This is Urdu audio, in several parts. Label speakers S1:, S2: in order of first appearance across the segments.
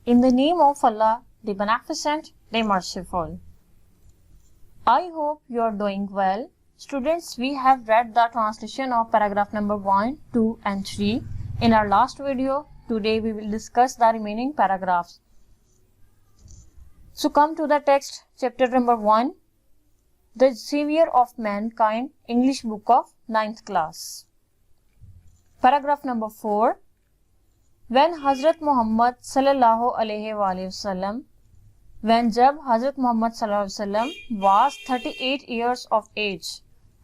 S1: In the name of Allah, the Beneficent, the Merciful. I hope you are doing well. Students, we have read the translation of paragraph number 1, 2 and 3 in our last video. Today we will discuss the remaining paragraphs. So come to the text, chapter number 1, The Savior of Mankind, English book of 9th class. Paragraph number 4. When Hazrat Muhammad sallallahu alaihi wasallam, when jab Hazrat Muhammad sallallahu alaihi wasallam was 38 years of age,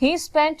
S1: he spent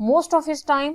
S1: most of his time,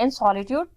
S1: in solitude,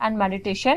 S1: and meditation,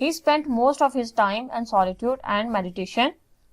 S1: He spent most of his time in solitude and meditation.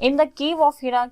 S1: In the cave of Hira,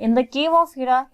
S1: In the cave of Hira,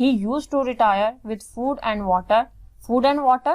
S1: he used to retire with food and water. Food and water,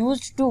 S1: used to.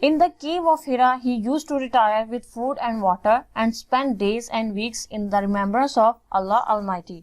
S1: In the cave of Hira, he used to retire with food and water and spend days and weeks in the remembrance of Allah Almighty.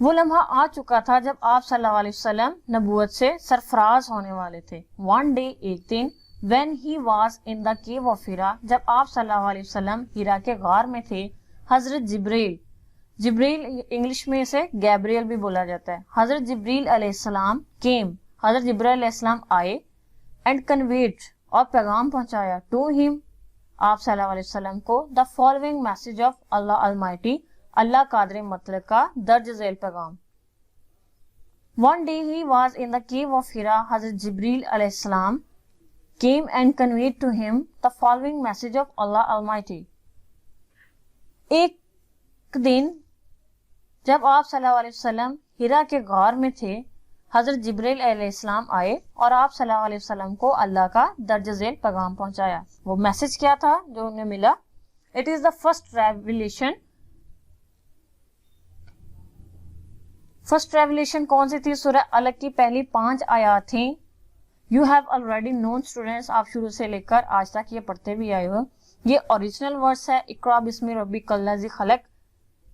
S1: وہ لمحہ آ چکا تھا جب آپ صلی اللہ علیہ وسلم نبوت سے سرفراز ہونے والے تھے. One day, ایک دن, when he was in the cave of Hira, جب آپ صلی اللہ علیہ وسلم ہیرا کے غار میں تھے, حضرت جبریل انگلش میں اسے گیبریل بھی بولا جاتا ہے, حضرت جبریل علیہ السلام came, حضرت جبریل علیہ السلام آئے, and conveyed, اور پیغام پہنچایا, to him, آپ صلی اللہ علیہ وسلم کو, the following message of Allah Almighty, اللہ قادر مطلق کا درج ذیل پیغام. One day he was in the cave of Hira, حضرت جبریل علیہ السلام came and conveyed to him the following message of Allah Almighty. ایک دن جب آپ صلی اللہ علیہ وسلم ہیرا کے غار میں تھے, حضرت جبریل علیہ السلام آئے اور آپ صلی اللہ علیہ وسلم کو اللہ کا درج ذیل پیغام پہنچایا. وہ میسج کیا تھا جو انہیں ملا؟ It is the first revelation. First revelation کون سی تھی؟ سورہ الگ کی پہلی 5 آیات تھیں. You have already known students, آپ شروع سے لے کر آج تک یہ پڑھتے بھی آئے ہو. یہ اوریجنل ورس ہے, اقرا بسم ربک الذی خلق,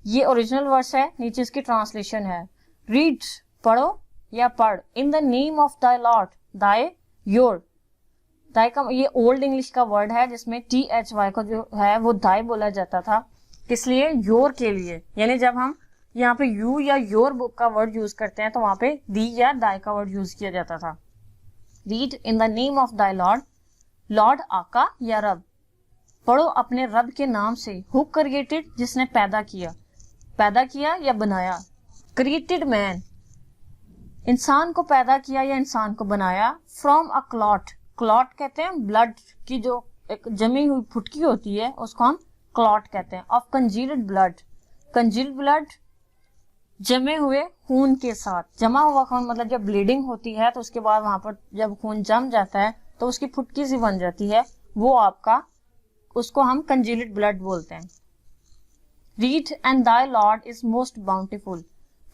S1: یہ اوریجنل ورس ہے. نیچے اس کی ٹرانسلیشن ہے, ریڈ, پڑھو یا پڑھ, ان the name of thy lord, دائے, your. دائے کا یہ اولڈ انگلش کا ورڈ ہے جس میں THY کو جو ہے وہ دائے بولا جاتا تھا, اس لیے یور کے لیے, یعنی جب ہم یہاں پہ یو یا یور بک کا ورڈ یوز کرتے ہیں تو وہاں پہ دی یا دائی کا ورڈ یوز کیا جاتا تھا. Read in the name of thy lord, lord آقا یا رب, پڑھو اپنے رب کے نام سے. ہو کریٹڈ, جس نے پیدا کیا یا بنایا. کریٹڈ مین, انسان کو پیدا کیا یا انسان کو بنایا. فرام اے کلاٹ, کلاٹ کہتے ہیں بلڈ کی جو ایک جمی ہوئی پھٹکی ہوتی ہے اس کو ہم کلاٹ کہتے ہیں. آف کنجیلڈ بلڈ, کنجیلڈ بلڈ جمے ہوئے خون کے ساتھ. جمع ہوا خون مطلب جب بلیڈنگ ہوتی ہے تو اس کے بعد وہاں پر جب خون جم جاتا ہے تو اس کی پھٹکی سی بن جاتی ہے, وہ آپ کا, اس کو ہم کنجیلڈ بلڈ بولتے ہیں. Red and thy lord is most bountiful,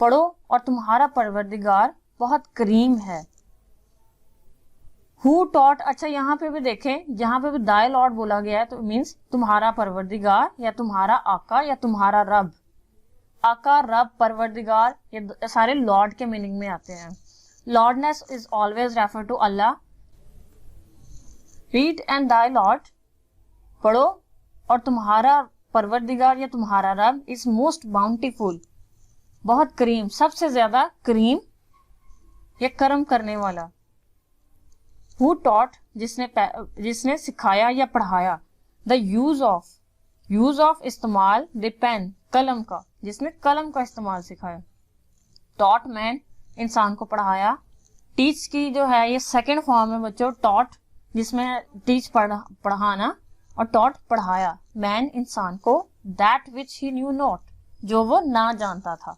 S1: پڑھو اور تمہارا پروردگار بہت کریم ہے. ہو ٹاٹ, اچھا یہاں پہ بھی دیکھیں, یہاں پہ بھی دائی لارڈ بولا گیا ہے تو مینس تمہارا پروردگار یا تمہارا آقا یا تمہارا رب. آقا, رب, پروردگار, یہ سارے لارڈ کے میننگ میں آتے ہیں. Lordness is always refer to Allah. Read and thy lord, پڑھو اور تمہارا پروردگار یا تمہارا رب از موسٹ باؤنٹیفل, بہت کریم, سب سے زیادہ کریم یا کرم کرنے والا. ہو ٹاٹ, جس نے سکھایا یا پڑھایا. دا یوز آف استعمال, دی پین, قلم کا, جس نے قلم کا استعمال سکھایا. ٹاٹ مین, انسان کو پڑھایا. ٹیچ کی جو ہے یہ سیکنڈ فارم ہے بچوں, ٹاٹ جس میں ٹیچ پڑھانا اور ٹاٹ پڑھایا. مین انسان کو. That which he knew not, جو وہ نہ جانتا تھا.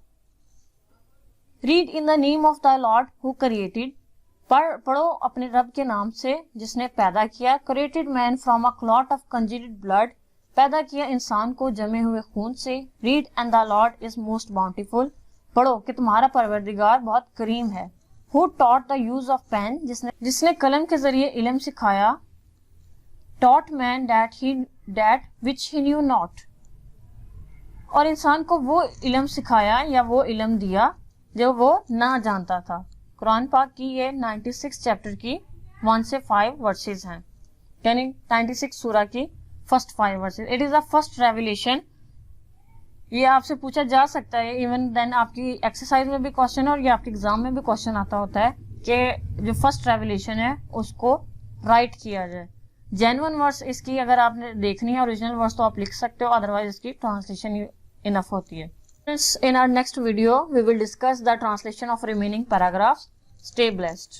S1: Read in the name of the lord who created, پڑھو اپنے رب کے نام سے جس نے پیدا کیا. Created man from a clot of congealed blood, پیدا کیا انسان کو جمے ہوئے خون سے. Read and the lord is most bountiful, پڑھو کہ تمہارا پروردگار بہت کریم ہے. Who taught the use of pen, جس نے قلم کے ذریعے علم سکھایا. Taught man that which he knew not, اور انسان کو وہ علم سکھایا یا وہ علم دیا جو وہ نہ جانتا تھا. قرآن پاک کی یہ 96 چیپٹر کی 1 سے 5 ورسز ہیں, یعنی 96 سورہ کی first 5 verses. It is the first revelation. یہ آپ سے پوچھا جا سکتا ہے, ایون دین آپ کی ایکسرسائز میں بھی کوشچن ہے اور یہ آپ کے ایگزام میں بھی کوشچن آتا ہوتا ہے کہ جو فرسٹ ریویلیشن ہے اس کو رائٹ کیا جائے. جینون ورس اس کی اگر آپ نے دیکھنی ہے اوریجنل ورس تو آپ لکھ سکتے ہو, ادروائز اس کی ٹرانسلیشن انف ہوتی ہے. In our next video, we will discuss the translation of remaining paragraphs. Stay blessed.